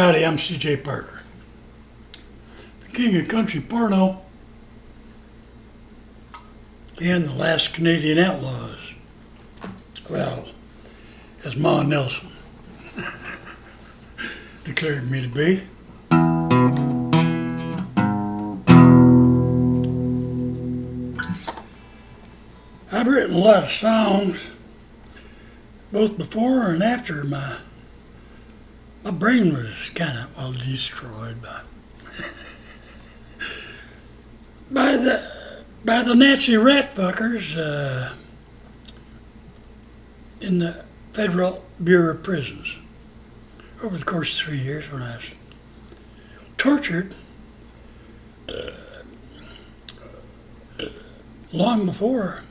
Howdy, I'm C.J. Parker, the king of country porno and the last Canadian outlaws. Well, as Ma Nelson declared me to be. I've written a lot of songs, both before and after my brain was kind of, well, destroyed by the Nazi rat fuckers in the Federal Bureau of Prisons. Over the course of 3 years when I was tortured, long before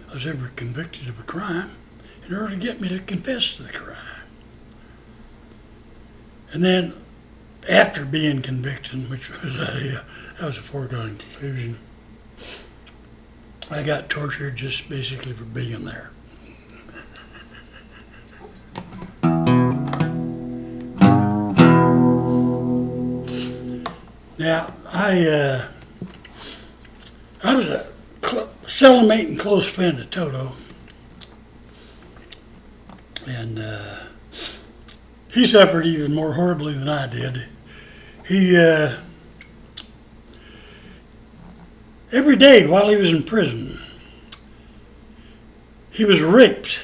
I was ever convicted of a crime, in order to get me to confess to the crime. And then, after being convicted, which was that was a foregone conclusion, I got tortured just basically for being there. Now, I was a cellmate and close friend of Toto, and he suffered even more horribly than I did. He, every day while he was in prison, he was raped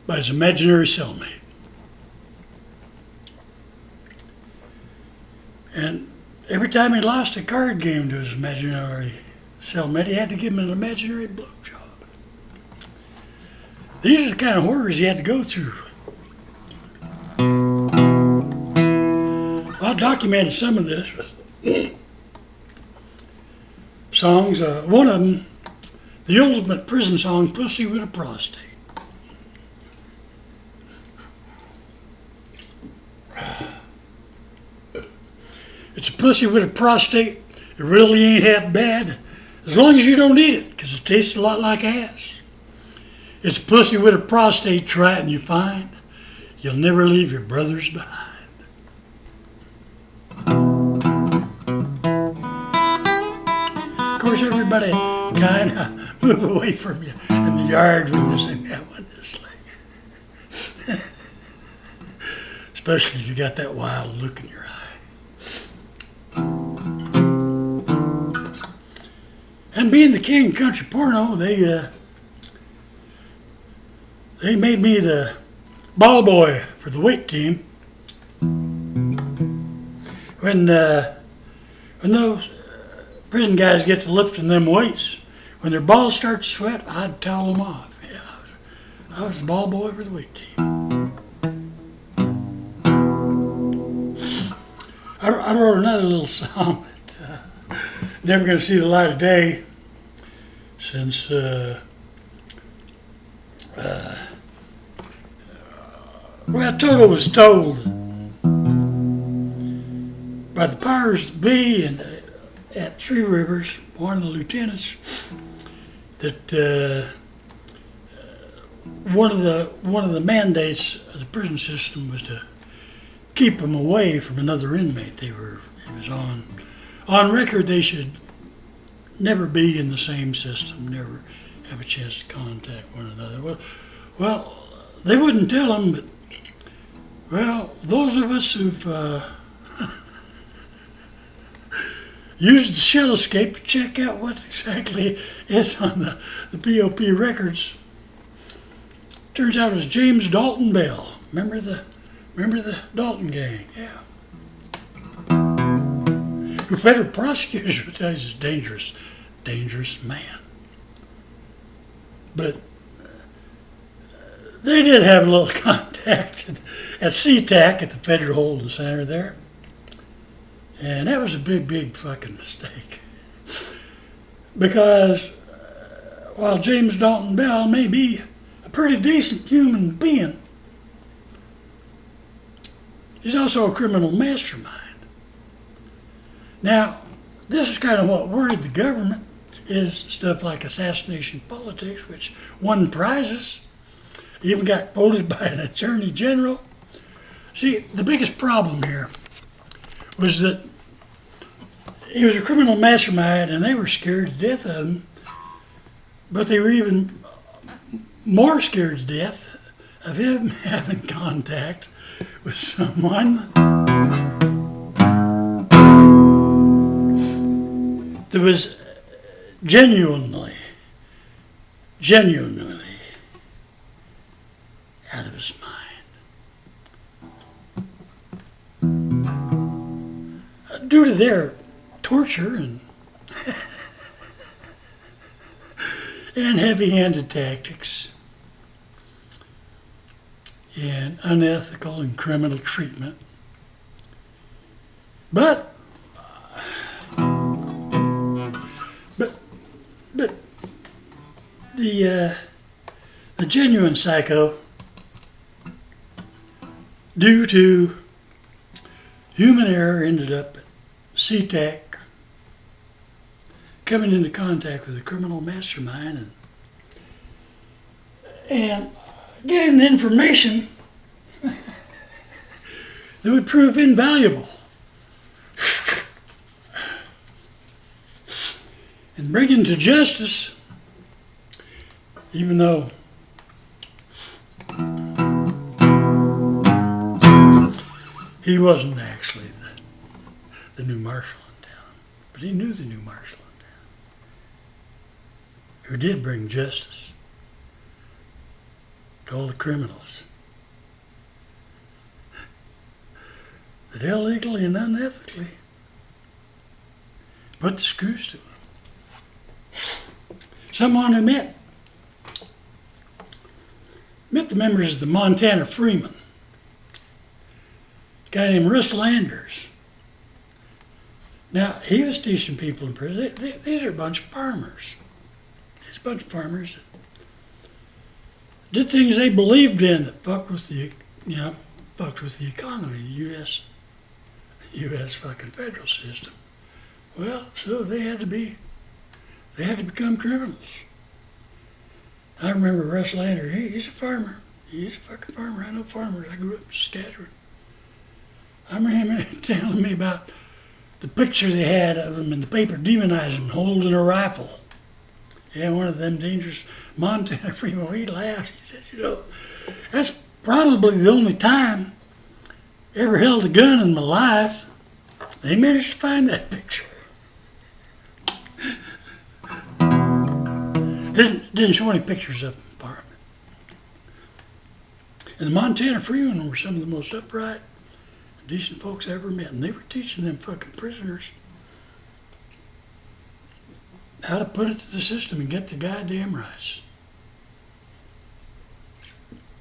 by his imaginary cellmate. And every time he lost a card game to his imaginary cellmate, he had to give him an imaginary blowjob. These are the kind of horrors he had to go through. I documented some of this with songs. One of them, the ultimate prison song, Pussy with a Prostate. It's a pussy with a prostate. It really ain't half bad, as long as you don't eat it, because it tastes a lot like ass. It's a pussy with a prostate, try it and you find you'll never leave your brothers behind. Of course, everybody kind of move away from you in the yard when you sing that one. It's like, especially if you got that wild look in your eye. And being the king of country porno, they made me the ball boy for the weight team. When those prison guys get to lifting them weights, when their balls start to sweat, I'd towel them off. Yeah, I was the ball boy for the weight team. I wrote another little song that's never going to see the light of day since well, Toto was told by the powers that be and at Three Rivers, one of the lieutenants, that one of the mandates of the prison system was to keep them away from another inmate. It was on record they should never be in the same system, never have a chance to contact one another. Well, they wouldn't tell them, but well, those of us who've used the shell escape to check out what exactly is on the POP records, turns out it was James Dalton Bell. Remember the Dalton gang? Yeah. Who federal prosecutors would tell you is a dangerous man. But they did have a little contact at SeaTac at the Federal Holding Center there. And that was a big fucking mistake. Because while James Dalton Bell may be a pretty decent human being, he's also a criminal mastermind. Now, this is kind of what worried the government, is stuff like assassination politics, which won prizes, even got quoted by an attorney general See, the biggest problem here was that he was a criminal mastermind and they were scared to death of him, but they were even more scared to death of him having contact with someone that was genuinely out of his mind. Due to their torture and heavy-handed tactics and unethical and criminal treatment. But the genuine psycho, due to human error, ended up at SeaTac, coming into contact with a criminal mastermind and getting the information that would prove invaluable and bring him to justice, even though he wasn't actually the new marshal in town, but he knew the new marshal in town, who did bring justice to all the criminals that illegally and unethically put the screws to him. Someone who met the members of the Montana Freemen, a guy named Russ Landers. Now, he was teaching people in prison. These are a bunch of farmers. These are a bunch of farmers that did things they believed in that fucked with the economy, the U.S. fucking federal system. Well, so they had to become criminals. I remember Russ Lander, he's a farmer. He's a fucking farmer. I know farmers. I grew up in Saskatchewan. I remember him telling me about the picture they had of him in the paper demonizing, holding a rifle. Yeah, one of them dangerous Montana Freemen. He laughed. He said, that's probably the only time I ever held a gun in my life. They managed to find that picture. Didn't show any pictures of them farming. And the Montana Freemen were some of the most upright, decent folks I ever met, and they were teaching them fucking prisoners how to put it to the system and get the goddamn rice.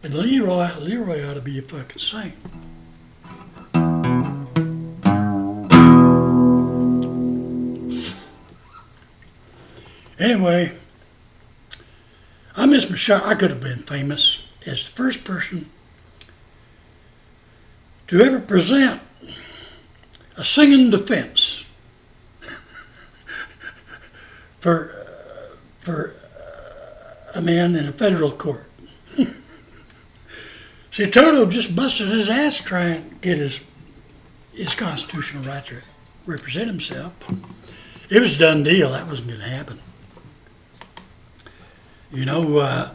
And Leroy ought to be a fucking saint. Anyway, I miss my shot. I could have been famous as the first person to ever present a singing defense for a man in a federal court. See, Toto just busted his ass trying to get his constitutional right to represent himself. It was a done deal. That wasn't going to happen. The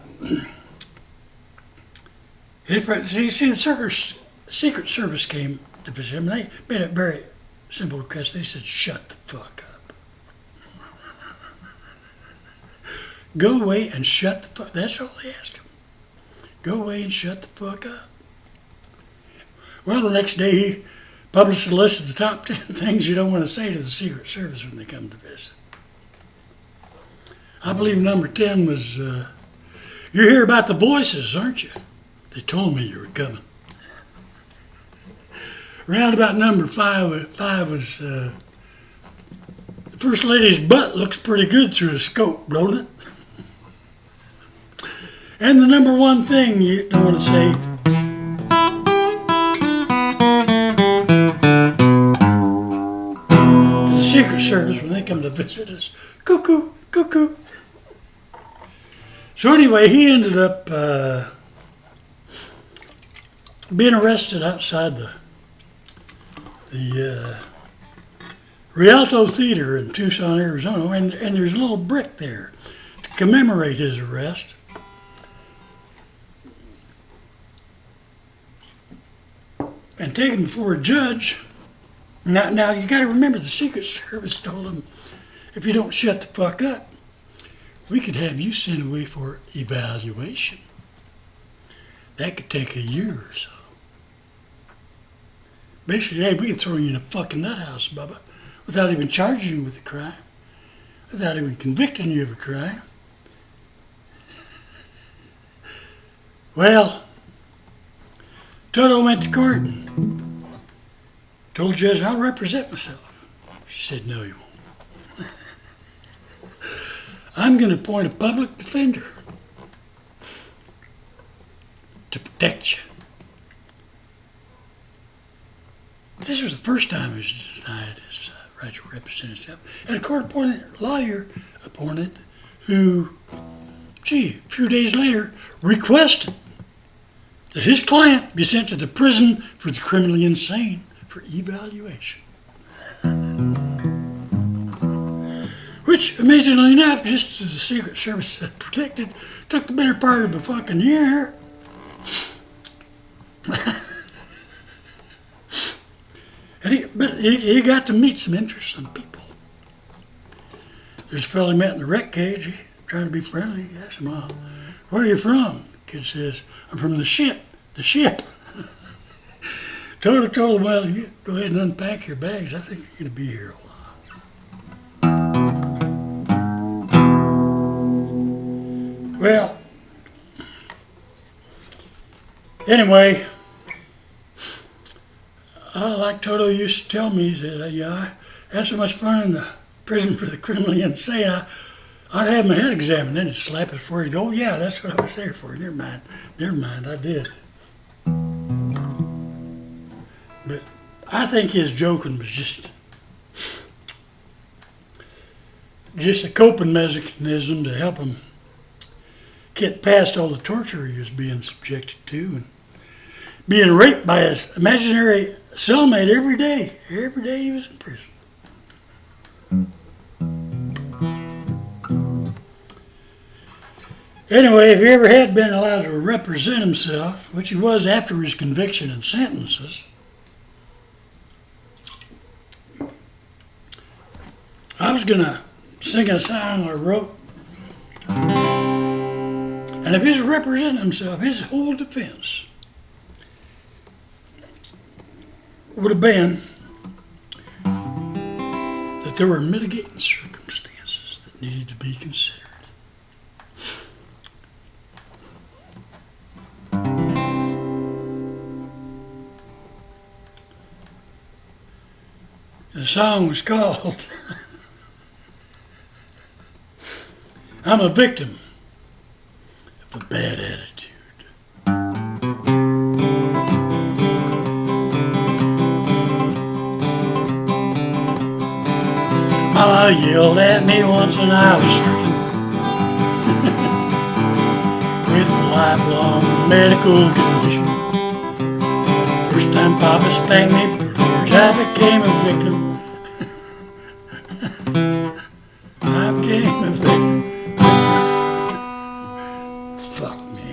Secret Service came to visit him. They made a very simple request. They said, shut the fuck up. Go away and shut the fuck. That's all they asked him. Go away and shut the fuck up. Well, the next day he published a list of the top 10 things you don't want to say to the Secret Service when they come to visit. I believe number 10 was, you hear about the voices, aren't you? They told me you were coming. Round about number 5 was, the First Lady's butt looks pretty good through a scope, don't it? And the number 1 thing you don't want to say, to the Secret Service when they come to visit us, cuckoo, cuckoo. So anyway, he ended up being arrested outside the Rialto Theater in Tucson, Arizona, and there's a little brick there to commemorate his arrest. And taken before a judge. Now you got to remember, the Secret Service told him, if you don't shut the fuck up, we could have you sent away for evaluation. That could take a year or so. Basically, hey, we can throw you in a fucking nut house, Bubba, without even charging you with a crime, without even convicting you of a crime. Well, Toto went to court and told the judge, I'll represent myself. She said, no, you won't. I'm going to appoint a public defender to protect you. This was the first time he was denied his right to represent himself. And a court-appointed lawyer appointed who, a few days later, requested that his client be sent to the prison for the criminally insane for evaluation. Which, amazingly enough, just as the Secret Service had predicted, took the better part of a fucking year. But he got to meet some interesting people. There's a fellow he met in the wreck cage, he trying to be friendly. He asked him, where are you from? The kid says, I'm from the ship. The ship. Toto told him, well, you go ahead and unpack your bags. I think you're going to be here a while. Well, anyway, like Toto used to tell me, he said, I had so much fun in the prison for the criminally insane, I'd have my head examined, then he'd slap his forehead and go, oh yeah, that's what I was there for. Never mind, I did. But I think his joking was just a coping mechanism to help him get past all the torture he was being subjected to and being raped by his imaginary cellmate every day he was in prison. Anyway, if he ever had been allowed to represent himself, which he was after his conviction and sentences, I was going to sing a song I wrote. And if he's representing himself, his whole defense would have been that there were mitigating circumstances that needed to be considered. The song was called I'm a Victim of a Bad Attitude. Mama yelled at me once and I was stricken with a lifelong medical condition. First time Papa spanked me, first I became a victim. I became a victim. Fuck me.